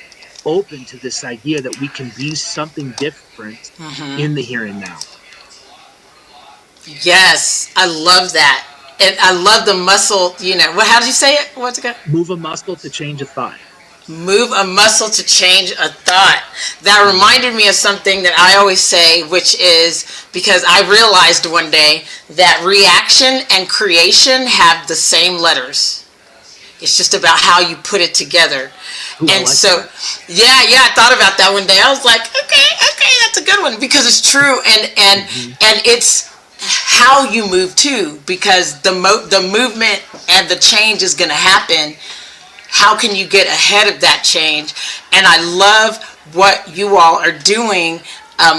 open to this idea that we can be something different in the here and now. Yes, I love that. And I love the muscle, how did you say it? What's it called? Move a muscle to change a thought. Move a muscle to change a thought. That reminded me of something that I always say, which is because I realized one day that reaction and creation have the same letters. It's just about how you put it together. Ooh, I And like so, that. yeah, I thought about that one day. I was like, okay, that's a good one because it's true, and it's how you move too, because the movement and the change is going to happen. How can you get ahead of that change? And I love what you all are doing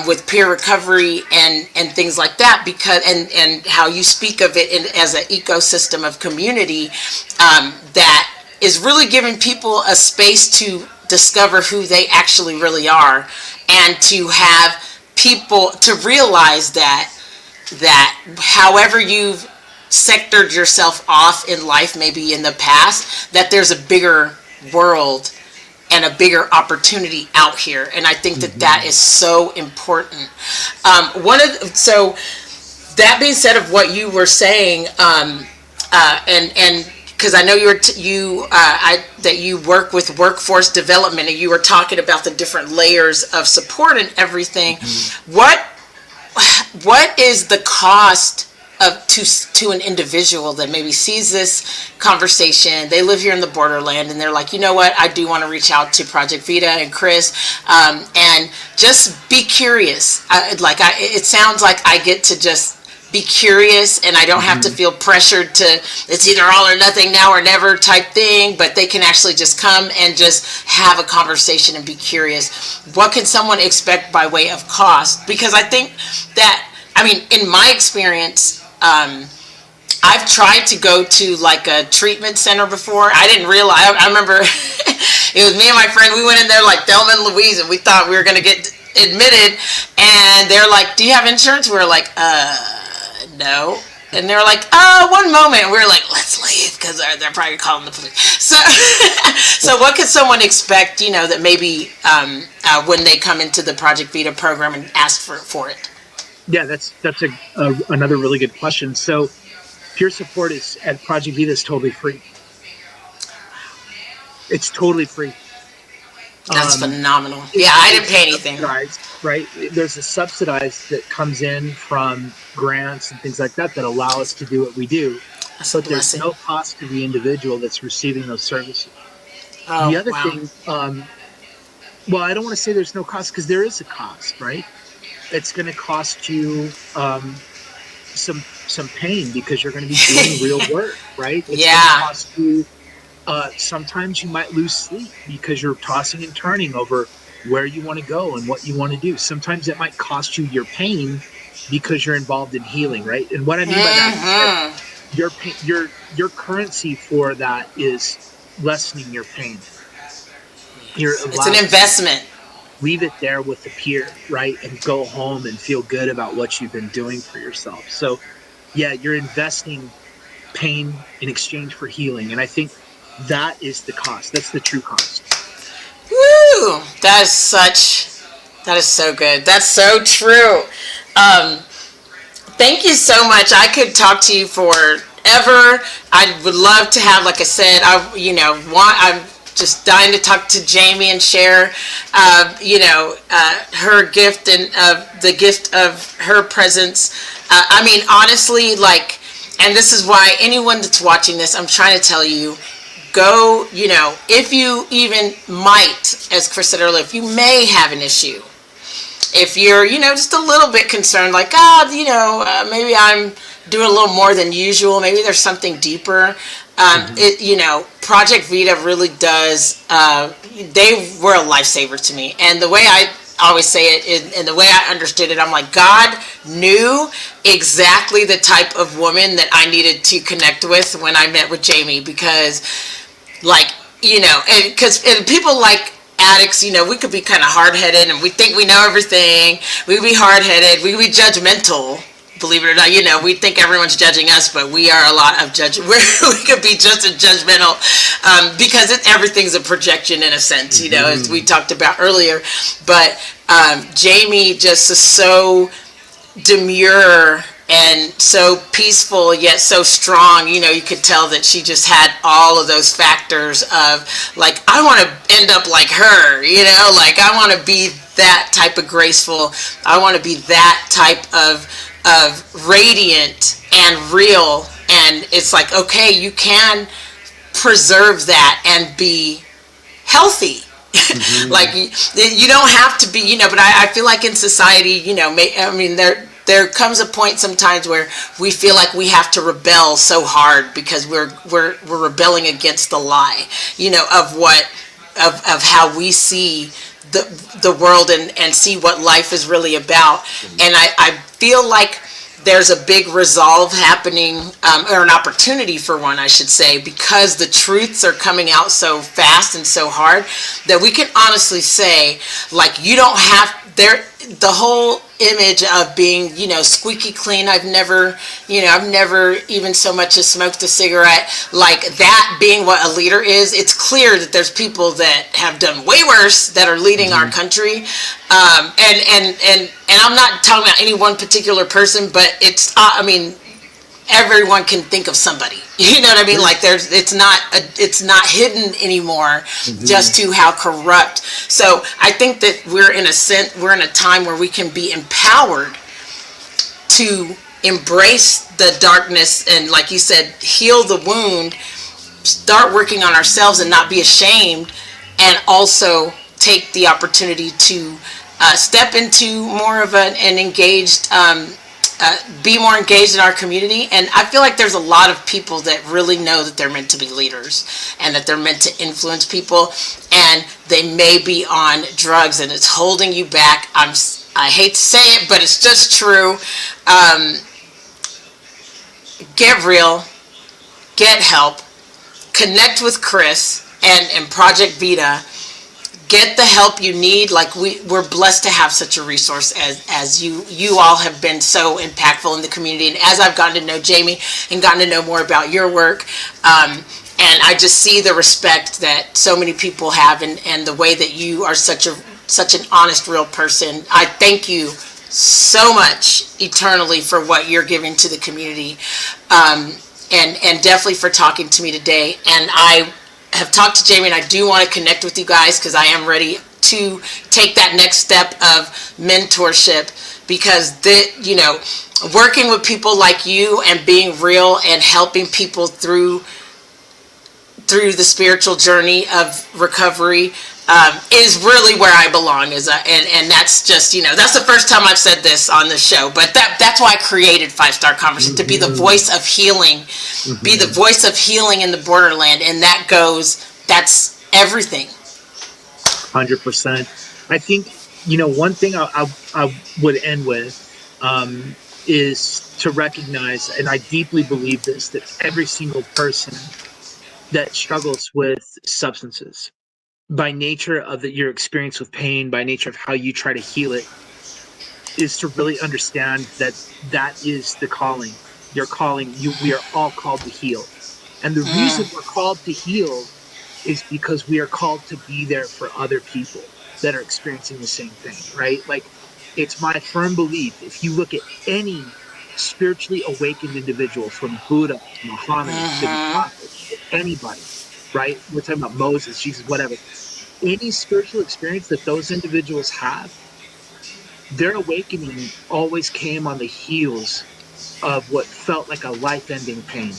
with peer recovery and things like that, because and how you speak of it as an ecosystem of community that is really giving people a space to discover who they actually really are, and to have people to realize that however you've sectored yourself off in life, maybe in the past, that there's a bigger world and a bigger opportunity out here. And I think that is so important. So that being said, of what you were saying, and because I know that you work with workforce development, and you were talking about the different layers of support and everything. What is the cost to an individual that maybe sees this conversation? They live here in the borderland, and they're like, you know what, I do want to reach out to Project Vida and Chris, and just be curious. It sounds like I get to just be curious, and I don't have to feel pressured to, it's either all or nothing, now or never type thing, but they can actually just come and just have a conversation and be curious. What can someone expect by way of cost? Because I think that, in my experience, I've tried to go to like a treatment center before. I didn't realize, I remember it was me and my friend, we went in there like Thelma and Louise, and we thought we were going to get admitted, and they're like, do you have insurance? We were like, no. And they were like, oh, one moment. And we were like, let's leave, because they're probably calling the police. So what can someone expect, that maybe when they come into the Project Vida program and ask for it? Yeah, that's another really good question. So peer support is at Project Vida is totally free. It's totally free. That's phenomenal. Yeah, I didn't pay anything. Right? There's a subsidized that comes in from grants and things like that allow us to do what we do. But there's no cost to the individual that's receiving those services. The other thing, I don't want to say there's no cost, because there is a cost, right? It's going to cost you some pain, because you're going to be doing real work, right? It's going to cost you. Sometimes you might lose sleep because you're tossing and turning over where you want to go and what you want to do. Sometimes it might cost you your pain because you're involved in healing, right? And what I mean by that is your currency for that is lessening your pain. It's an investment. Leave it there with the peer, right? And go home and feel good about what you've been doing for yourself. So, yeah, you're investing pain in exchange for healing. And I think that is the cost. That's the true cost. Woo! That is so good. That's so true. Thank you so much. I could talk to you forever. I would love to have, like I said, I'm just dying to talk to Jamie and share, her gift and the gift of her presence. Honestly, and this is why anyone that's watching this, I'm trying to tell you, go, if you even might, as Chris said earlier, if you may have an issue, if you're, just a little bit concerned, like, maybe I'm doing a little more than usual, maybe there's something deeper. Project Vida really does, they were a lifesaver to me. And the way I always say it, and the way I understood it, I'm like, God knew exactly the type of woman that I needed to connect with when I met with Jamie, because, and people like addicts, we could be kind of hard-headed, and we think we know everything. We could be hard-headed. We could be judgmental. Believe it or not, we think everyone's judging us, but we are a lot of judging. We could be just as judgmental, because everything's a projection in a sense, as we talked about earlier. But Jamie just is so demure and so peaceful, yet so strong. You could tell that she just had all of those factors of, like, I want to end up like her, I want to be that type of graceful. I want to be that type of radiant and real. And it's like, okay, you can preserve that and be healthy. You don't have to be, but I feel like in society, there comes a point sometimes where we feel like we have to rebel so hard because we're rebelling against the lie, of how we see the world and see what life is really about. And I feel like there's a big resolve happening, or an opportunity for one, I should say, because the truths are coming out so fast and so hard that we can honestly say, like, you don't have, the whole image of being, squeaky clean. I've never even so much as smoked a cigarette. Like that being what a leader is, it's clear that there's people that have done way worse that are leading our country. And I'm not talking about any one particular person, but everyone can think of somebody. You know what I mean? Like it's not hidden anymore, just to how corrupt. So I think that we're in a time where we can be empowered to embrace the darkness and, like you said, heal the wound, start working on ourselves and not be ashamed, and also take the opportunity to step into more of an engaged, be more engaged in our community. And I feel like there's a lot of people that really know that they're meant to be leaders and that they're meant to influence people, and they may be on drugs and it's holding you back. I hate to say it, but it's just true. Get real, get help, connect with Chris and Project Vida. Get the help you need. Like we're blessed to have such a resource as you all have been so impactful in the community. And as I've gotten to know Jamie and gotten to know more about your work, and I just see the respect that so many people have, and the way that you are such an honest, real person. I thank you so much eternally for what you're giving to the community, and definitely for talking to me today. And I have talked to Jamie, and I do want to connect with you guys because I am ready to take that next step of mentorship, because working with people like you and being real and helping people through the spiritual journey of recovery is really where I belong. And that's just, that's the first time I've said this on the show, but that's why I created 5-Star Conversation, to be the voice of healing, be the voice of healing in the borderland. And that's everything. 100%. I think, one thing I would end with is to recognize, and I deeply believe this, that every single person that struggles with substances, by nature of your experience with pain, by nature of how you try to heal it, is to really understand that is the calling. Your calling. We are all called to heal. And the reason we're called to heal is because we are called to be there for other people that are experiencing the same thing, right? Like, it's my firm belief, if you look at any spiritually awakened individual, from Buddha to Muhammad to the prophets, to anybody, right? We're talking about Moses, Jesus, whatever. Any spiritual experience that those individuals have, their awakening always came on the heels of what felt like a life-ending pain.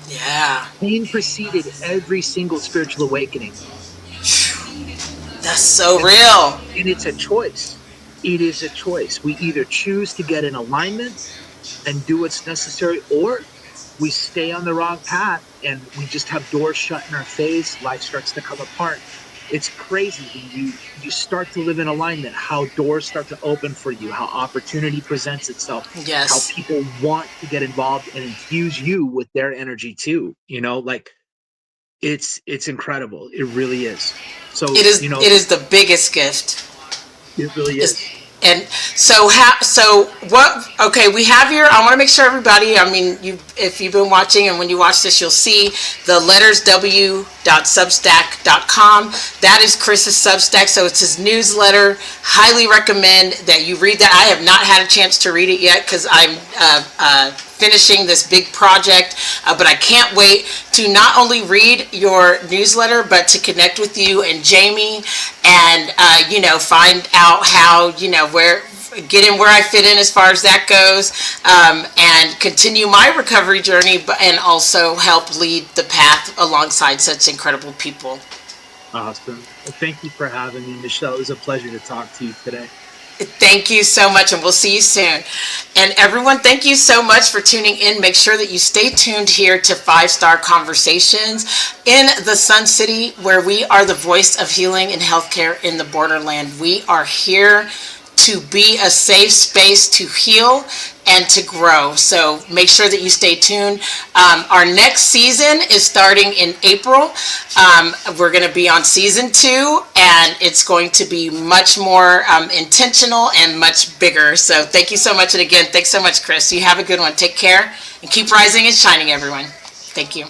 Yeah. Pain preceded every single spiritual awakening. That's so real. And it's a choice. It is a choice. We either choose to get in alignment and do what's necessary, or we stay on the wrong path and we just have doors shut in our face. Life starts to come apart. It's crazy when you start to live in alignment, how doors start to open for you, how opportunity presents itself, yes, how people want to get involved and infuse you with their energy too. Like, it's incredible. It really is. So it is the biggest gift. It really is. And so what, okay, we have here, I want to make sure everybody, if you've been watching, and when you watch this, you'll see the letters w.substack.com. That is Chris's Substack, so it's his newsletter. Highly recommend that you read that. I have not had a chance to read it yet because I'm finishing this big project, but I can't wait to not only read your newsletter, but to connect with you and Jamie, and find out how where I fit in as far as that goes, and continue my recovery journey, and also help lead the path alongside such incredible people. Awesome. Well, thank you for having me, Michelle. It was a pleasure to talk to you today. Thank you so much, and we'll see you soon. And everyone, thank you so much for tuning in. Make sure that you stay tuned here to 5-Star Conversations in the Sun City, where we are the voice of healing and healthcare in the borderland. We are here to be a safe space to heal and to grow. So make sure that you stay tuned. Our next season is starting in April. We're going to be on season 2, and it's going to be much more intentional and much bigger. So thank you so much. And again, thanks so much, Chris. You have a good one. Take care and keep rising and shining, everyone. Thank you.